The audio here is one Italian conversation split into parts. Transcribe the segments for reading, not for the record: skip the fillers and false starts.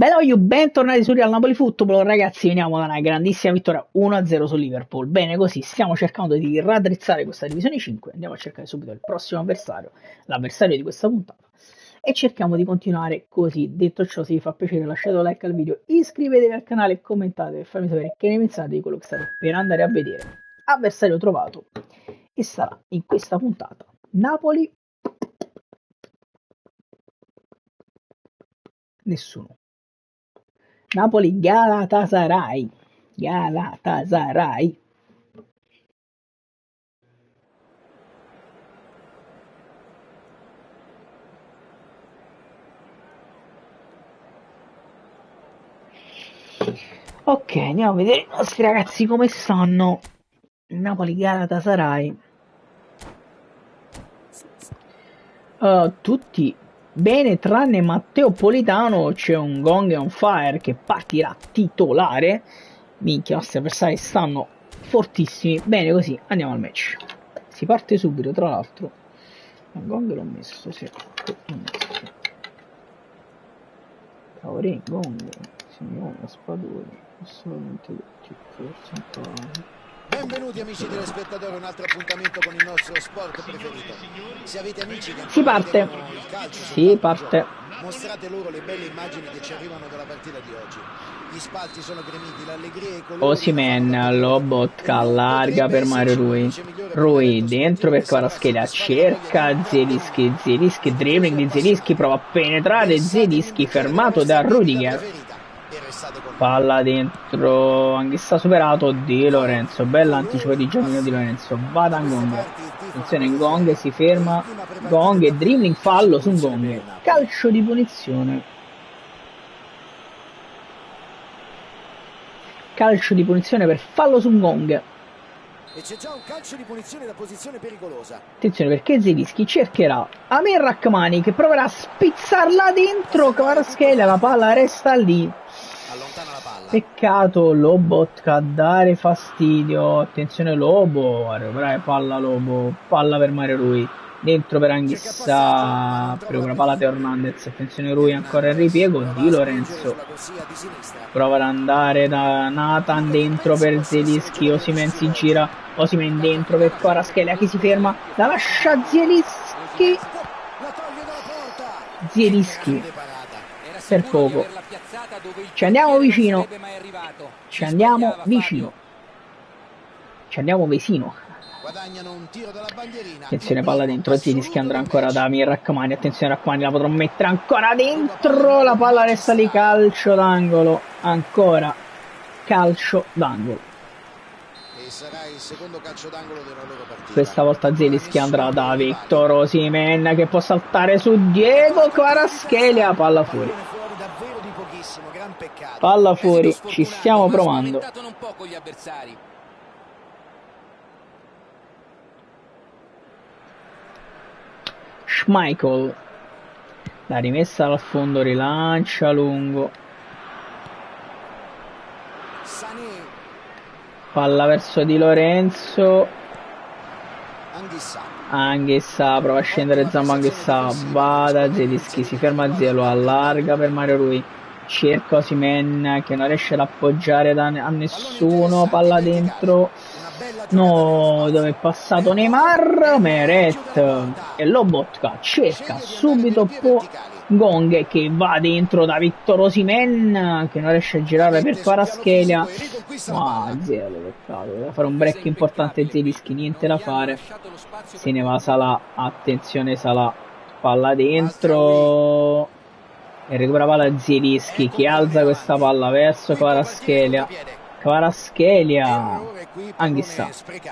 Bello, bentornati su Real Napoli Football, ragazzi, veniamo da una grandissima vittoria 1-0 su Liverpool. Bene così, stiamo cercando di raddrizzare questa divisione 5, andiamo a cercare subito il prossimo avversario, l'avversario di questa puntata, e cerchiamo di continuare così. Detto ciò, se vi fa piacere lasciate un like al video, iscrivetevi al canale e commentate per farmi sapere che ne pensate di quello che state per andare a vedere. Avversario trovato, e sarà in questa puntata Napoli, nessuno. Napoli Galatasaray. Galatasaray. Ok, andiamo a vedere i nostri ragazzi come stanno. Napoli Galatasaray. Tutti bene tranne Matteo Politano. C'è un gong on fire che partirà titolare. Minchia, i nostri avversari stanno fortissimi. Bene così, andiamo al match. Si parte subito, tra l'altro. Il gong l'ho messo, sì. L'ho messo. Cavoli, gong, signore, spadoni, assolutamente tutti, forse un po'. Benvenuti amici telespettatori, un altro appuntamento con il nostro sport preferito. Se avete amici che Si parte. il calcio, Si parte. mostrate loro le belle immagini che ci arrivano dalla partita di oggi. Gli spalti sono gremiti, l'allegria e i colori. Osimhen, Lobotka allarga per Mario Rui. Rui dentro per Kvaratskhelia, cerca Zielinski, Zielinski dribbling di Zielinski, prova a penetrare, Zielinski fermato da Rudiger. Palla dentro, Anghissà superato, Di Lorenzo, bella anticipo di Giannino Di Lorenzo, vada a Gong, attenzione Gong si ferma, Gong e dribbling, fallo su Gong, calcio di punizione. Calcio di punizione per fallo su Gong. E c'è già un calcio di punizione da posizione pericolosa. Attenzione perché Zielinski cercherà Amir Rachmani che proverà a spizzarla dentro Kvaratskhelia, la palla resta lì. Allontana la palla. Peccato Lobotka a dare fastidio. Attenzione Lobo, a recuperare palla Lobo, palla per Mario Rui. Dentro per Anghissà, recupera palla Teo Hernandez. Attenzione Rui ancora in ripiego, Di Lorenzo. Prova ad andare da Nathan dentro per Zielinski, Osimhen si gira, Osimhen dentro per Kvaratskhelia che si ferma, la lascia Zielinski. Zielinski per poco. Ci andiamo vicino. Ci andiamo vicino. Ci andiamo vicino. Attenzione palla dentro, Zielinski andrà ancora da Amir Rachmani, attenzione Rachmani la potrò mettere ancora dentro, la palla resta lì, calcio d'angolo, ancora calcio d'angolo. E sarà il secondo calcio d'angolo della loro partita. Questa volta Zielinski andrà da Victor Osimhen che può saltare su Diego Kvaratskhelia, palla fuori. Palla fuori, ci stiamo provando. Schmeichel, la rimessa dal fondo, rilancia lungo, palla verso Di Lorenzo, Anghissà prova a scendere Zambo, Anghissà vada, Zielinski si ferma Zielo, allarga per Mario Rui, cerca Osimhen che non riesce ad appoggiare a nessuno, palla dentro, no, dove è passato Neymar, Meret e Lobotka cerca subito Gong che va dentro da Victor Osimhen che non riesce a girare per Kvaratskhelia. Zielo, peccato, deve fare un break importante Zielinski, niente da fare, se ne va Salah, attenzione Salah, palla dentro e recupera palla Zielinski che alza questa palla verso Kvaratskhelia. Kvaratskhelia, Anghissà,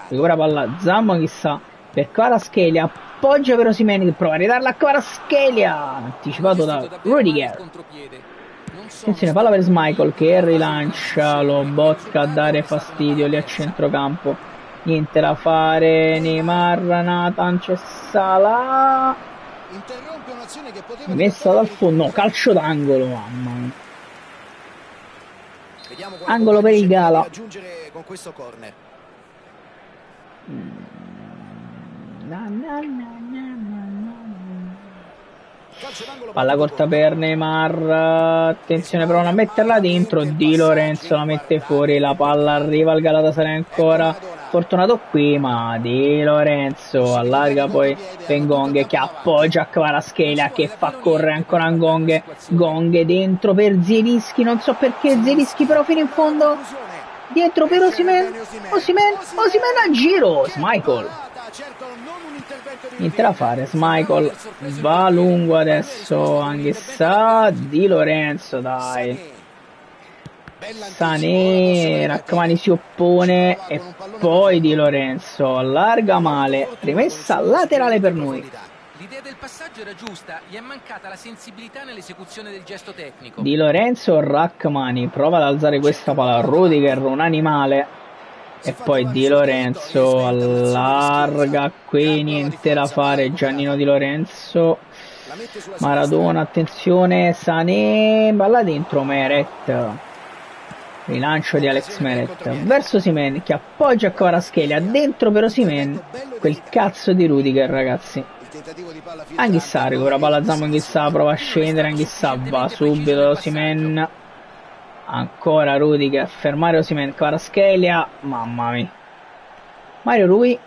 recupera palla Zambo, Anghissà per Kvaratskhelia, appoggia per Osimhen che prova a ridarla a Kvaratskhelia, anticipato da Rudiger. Attenzione, palla per Schmeichel che rilancia, Lobotka a dare fastidio lì a centrocampo, niente da fare, Neymar, Nathan, c'è Salah, messa dal fondo, no, calcio d'angolo, mamma mia. Angolo per il Gala. Con questo corner. Palla corta per Neymar, attenzione, provano a metterla dentro, Di Lorenzo la mette fuori, la palla arriva al Galatasaray ancora, fortunato qui, ma Di Lorenzo allarga poi Ngonghe che appoggia a Kvaratskhelia che fa correre ancora Ngonghe, Ngonghe dentro per Zielinski, non so perché Zielinski però fino in fondo, dietro per Osimhen a giro, Schmeichel. Niente da fare, Schmeichel va lungo adesso, Anghissà, Di Lorenzo, dai. Sané, Rachmani si oppone e poi Di Lorenzo allarga male, rimessa laterale per noi. L'idea del passaggio era giusta, gli è mancata la sensibilità nell'esecuzione del gesto tecnico. Di Lorenzo, Rachmani prova ad alzare questa palla, Rudiger un animale. E poi Di Lorenzo allarga qui, niente da fare, Giannino Di Lorenzo, Maradona, attenzione, Sané, palla dentro, Meret, rilancio di Alex Meret, verso Osimhen che appoggia a Kvaratskhelia, dentro per Osimhen, quel cazzo di Rudiger ragazzi. Anghissà recupera palla, Zambo Anghissà, prova a scendere, Anghissà va subito, Osimhen. Ancora Rudiger, fermare Osimhen, Kvaratskhelia, mamma mia. Mario Rui,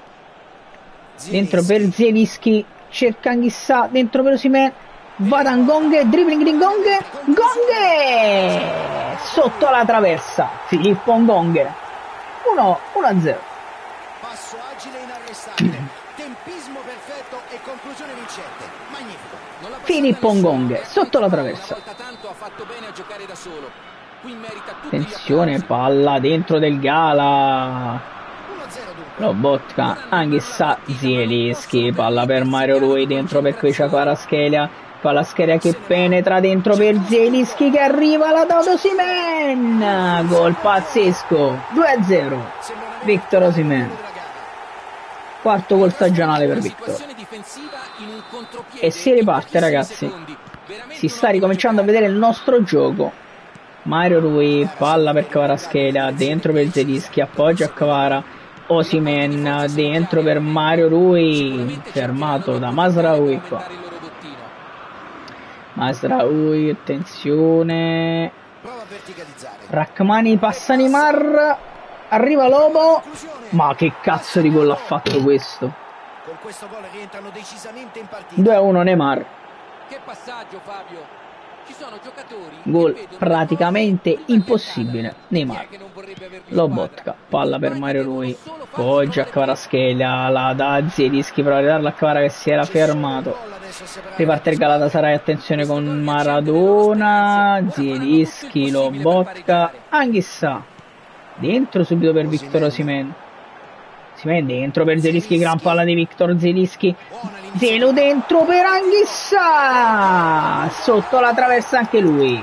dentro per Zielinski, cerca Anghissà, dentro per Osimhen, va da Ngonghe, dribbling di Ngonghe, Ngonghe! Sotto la traversa, Filippo Ngonghe, 1-0. Passo agile e inarrestabile, tempismo perfetto e conclusione vincente, magnifico. Filippo Ngonghe, sotto la traversa. Tanto ha fatto bene a giocare da solo. Attenzione, palla dentro del Gala, Lobotka, Anghissà, Zielinski, palla per Mario Rui, dentro per qui c'è Kvaratskhelia, che penetra dentro per Zielinski che arriva alla Osimhen, gol pazzesco, 2-0, Victor Osimhen, quarto gol stagionale per Victor, e si riparte ragazzi, si sta ricominciando a vedere il nostro gioco. Mario Rui, palla per Kvaratskhelia, dentro per Zielinski, appoggia a Kvara, Osimhen, dentro per Mario Rui, fermato da Mazraoui qua. Mazraoui, attenzione, Rachmani passa Neymar, arriva Lobo, ma che cazzo di gol ha fatto questo? 2-1 Neymar. Che passaggio Fabio! Gol praticamente impossibile. Neymar, Lobotka, palla per Mario Rui, poggia a Kvaratskhelia, la da Zielinski, prova a ridarla a Kvara che si era fermato, riparte il Galatasaray, attenzione con Maradona, Zielinski, Lobotka, Anghissà, dentro subito per Victor Osimhen, dentro per Zielinski, gran palla di Victor Zielinski, Zelu dentro per Anghissà, sotto la traversa anche lui,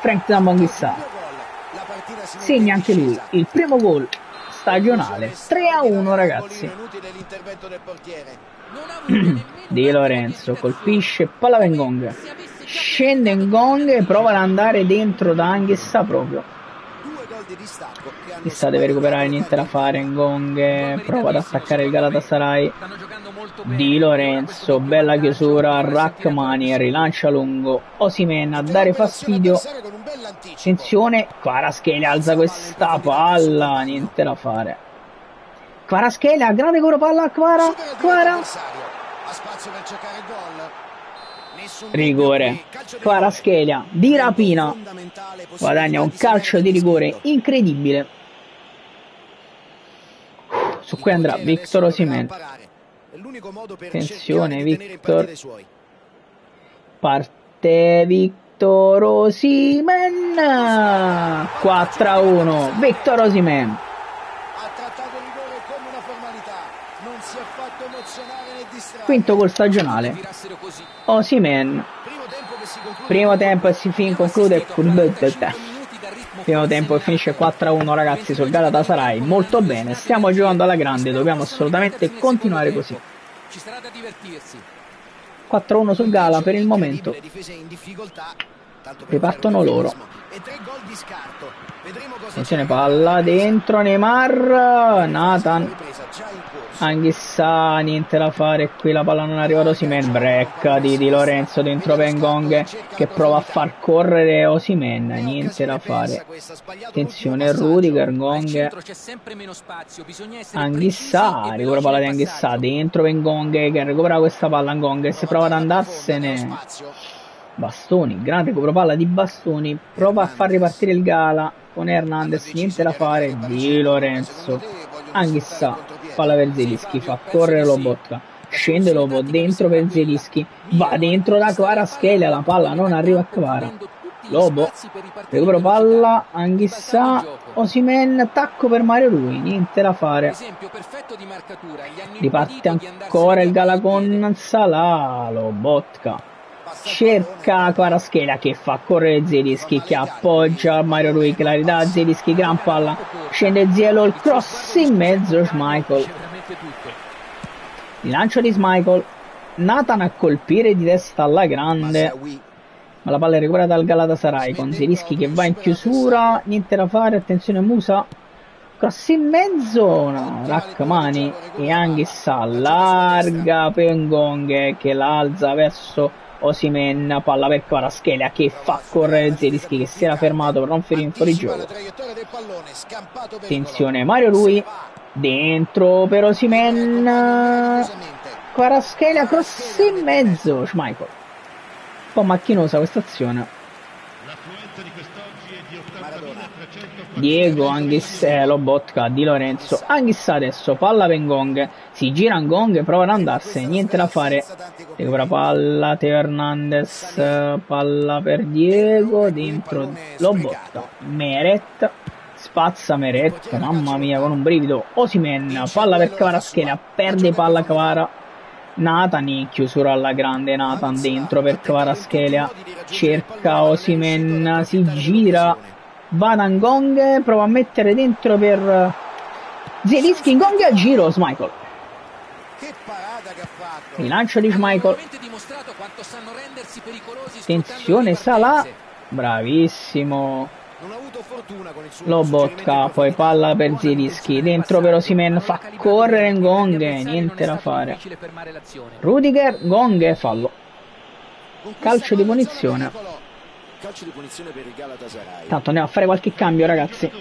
Frank Zambo Anghissà, segna anche lui il primo gol stagionale, 3-1 ragazzi. Di Lorenzo colpisce, palla per Ngonghe, scende Ngonghe, prova ad andare dentro da Anghissà proprio. Chissà, deve recuperare, niente da fare, Ngonghe prova ad attaccare il Galatasaray, Di Lorenzo, bella chiusura, Rachmani, rilancia lungo, Osimhen a dare fastidio, attenzione, Kvaratskhelia alza questa palla, niente da fare, Kvaratskhelia, grande coro palla, Kvara, rigore, Kvaratskhelia di rapina, guadagna un calcio di rigore incredibile. Su cui andrà Victor Osimhen, attenzione Victor, parte Victor Osimhen, 4-1 Victor Osimhen. Quinto gol stagionale, Osimhen, primo tempo e si conclude, primo tempo e finisce 4-1 ragazzi sul Galatasaray, molto bene, stiamo giocando alla grande, dobbiamo assolutamente continuare così. 4-1 sul Gala per il momento. tanto per ripartono fare un loro. meccanismo. E 3 gol di scarto. Vedremo cosa Attenzione, c'è. palla dentro, Neymar, La Nathan, ripresa già in corso. Anghissà, niente da fare, qui la palla non arriva ad Osimhen, break di Lorenzo dentro Pengong che prova a far correre Osimhen, È niente da occasione fare. persa questa, sbagliato l'ultimo Attenzione passaggio. Rudiger, Al Gong, centro c'è sempre meno spazio, bisogna essere precisi Anghissà, e recupera veloci palla di nel Anghissà, passaggio. dentro Pengong che recupera questa palla, Gong e se prova ad andarsene. Bastoni, gran recupero palla di Bastoni, prova a far ripartire il Gala con Hernandez, niente da fare, Di Lorenzo, Anghissà, palla per Zelinski, fa correre Lobotka, scende Lobo dentro per Zelinski, va dentro da Kvaratskhelia, la palla non arriva a Kvara, Lobo, recupero palla, Anghissà, Osimhen, tacco per Mario Rui, niente da fare. Esempio perfetto di marcatura, gli hanno Riparte impedito di andarsene ancora il via Gala con il piede. con Salah, Lobotka. Cerca Kvaratskhelia che fa correre Zelinski che appoggia Mario Rui che la ridà a Zelinski, gran palla, scende Zielo, il cross in mezzo, Schmeichel, C'è veramente tutto. il lancio di Schmeichel, Nathan a colpire di testa alla grande, ma la palla è recuperata dal Galatasaray con Zelinski che va in chiusura, niente da fare, attenzione Musa, cross in mezzo, no, Rachmani e Anghissà larga Pengong che la alza verso Osimhen, palla per Kvaratskhelia che fa correre Zelinski che si era fermato per non finire in fuorigioco. Attenzione Mario Rui, dentro per Osimhen, Kvaratskhelia cross in mezzo, Schmeichel. Un po' macchinosa questa azione. Diego, Anghissà, Lobotka, Di Lorenzo, Anghissà adesso, palla per Ngong, si gira Ngong, prova ad andarsene, niente da fare, recupera palla, Teo Hernandez, palla per Diego, dentro Lobotka, Meret, spazza Meret, mamma mia con un brivido, Osimhen, palla per Kvaratskhelia, perde palla Kvara, Nathan in chiusura alla grande, Nathan dentro per Kvaratskhelia, cerca Osimhen, si gira, va da Ngong, prova a mettere dentro per Zelinski, Ngong a giro, Schmeichel. Rilancio di Schmeichel. Attenzione Salah, bravissimo. Lobotka, poi palla per Zelinski, dentro per Osimhen, fa correre Ngong, niente da fare. Rudiger, Ngong, fallo. Calcio di punizione. Calcio di punizione per il Galatasaray. Tanto andiamo a fare qualche cambio, ragazzi.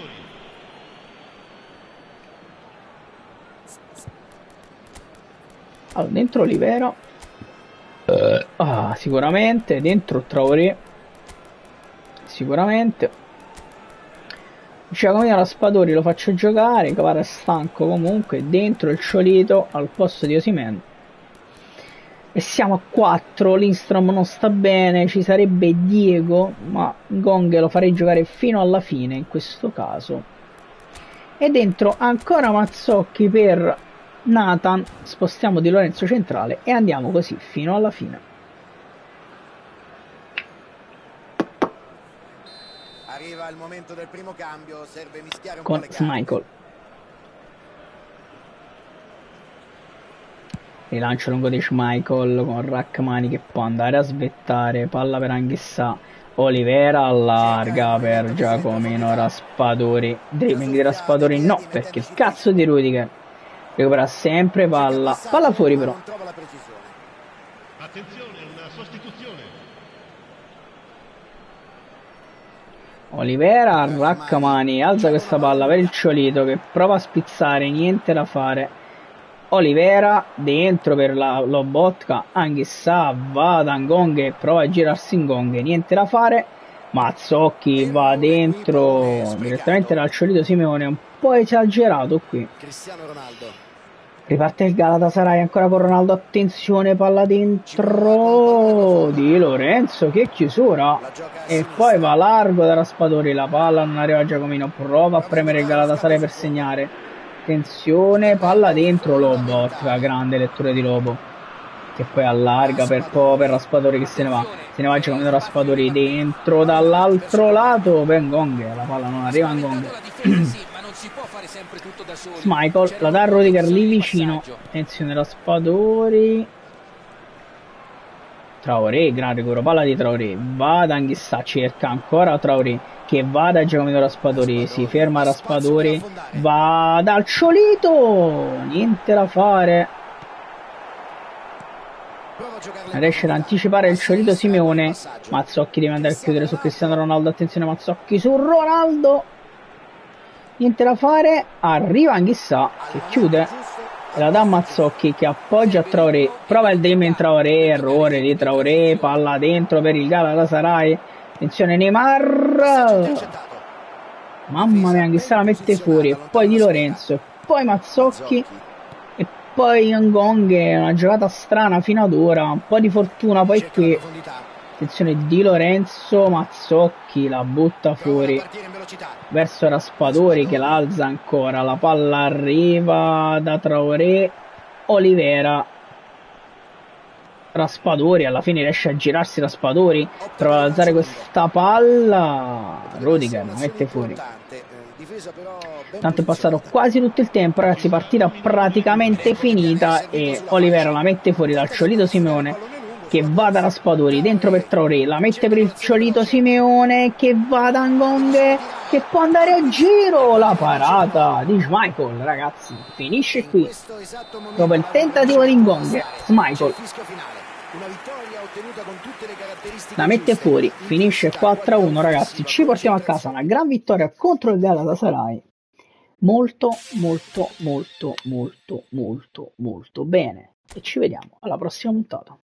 Allora, dentro Olivera. Sicuramente. Dentro Traoré. Sicuramente. Giacomo Raspadori lo faccio giocare. Kvara è stanco comunque. Dentro il Ciolito al posto di Osimhen. E siamo a 4, Lindstrom non sta bene, ci sarebbe Diego, ma Ngong lo farei giocare fino alla fine in questo caso. E dentro ancora Mazzocchi per Nathan, spostiamo Di Lorenzo centrale e andiamo così fino alla fine. Arriva il momento del primo cambio, serve mischiare un con po' le Schmeichel. Rilancio lungo di Schmeichel con Rachmani che può andare a svettare, palla per Anghissà, Olivera allarga per Giacomino Raspadori, dribbling di Raspadori no, perché il cazzo di Rudiger recupera sempre palla fuori però. Attenzione, una sostituzione. Olivera, Rachmani alza questa palla per il Ciolito che prova a spizzare, niente da fare. Olivera dentro per la Lobotka, Anghissà va da Ngong e prova a girarsi Ngong, niente da fare. Mazzocchi va dentro direttamente dal Ciolito Simeone, un po' esagerato qui. Cristiano Ronaldo. Riparte il Galatasaray ancora con Ronaldo, attenzione, palla dentro Di Lorenzo, che chiusura, e poi va largo da Raspadori, la palla non arriva a Giacomino, prova a premere il Galatasaray per segnare. Attenzione, palla dentro Lobotka, grande lettura di Lobo che poi allarga per Raspadori che se ne va Giacomino Raspadori dentro dall'altro lato per Ngong, la palla non arriva a Ngong. Schmeichel la dà a Rudiger lì vicino, attenzione Raspadori, Traoré, gran recupero, palla di Traoré, vada Anghissà, cerca ancora Traoré, che vada Giacomino Raspadori, si ferma Raspadori, va dal Ciolito, niente da fare, riesce ad anticipare il Ciolito Simeone, Mazzocchi deve andare a chiudere su Cristiano Ronaldo, attenzione Mazzocchi su Ronaldo, niente da fare, arriva Anghissà che chiude e la dà Mazzocchi che appoggia a Traoré, prova il dribbling Traoré, errore di Traoré, palla dentro per il Galatasaray, attenzione Neymar, mamma mia Anghissà la mette fuori, e poi Di Lorenzo, e poi Mazzocchi, e poi Ngong, una giocata strana fino ad ora, un po' di fortuna poi qui, attenzione Di Lorenzo, Mazzocchi la butta fuori verso Raspadori che la alza ancora, la palla arriva da Traoré, Olivera, Raspadori alla fine riesce a girarsi Raspadori, prova ad alzare questa palla, Rudiger la mette fuori. Tanto è passato quasi tutto il tempo ragazzi, partita praticamente finita e Olivera la mette fuori dal Ciolito Simeone che va da Raspadori, dentro per Traoré, la mette per il Ciolito Simeone che va da Ngong che può andare a giro, la parata di Schmeichel ragazzi, finisce qui, dopo il tentativo di Ngong, Schmeichel la mette fuori, finisce 4-1 ragazzi, ci portiamo a casa una gran vittoria contro il Galatasaray, molto molto molto molto molto molto bene e ci vediamo alla prossima puntata.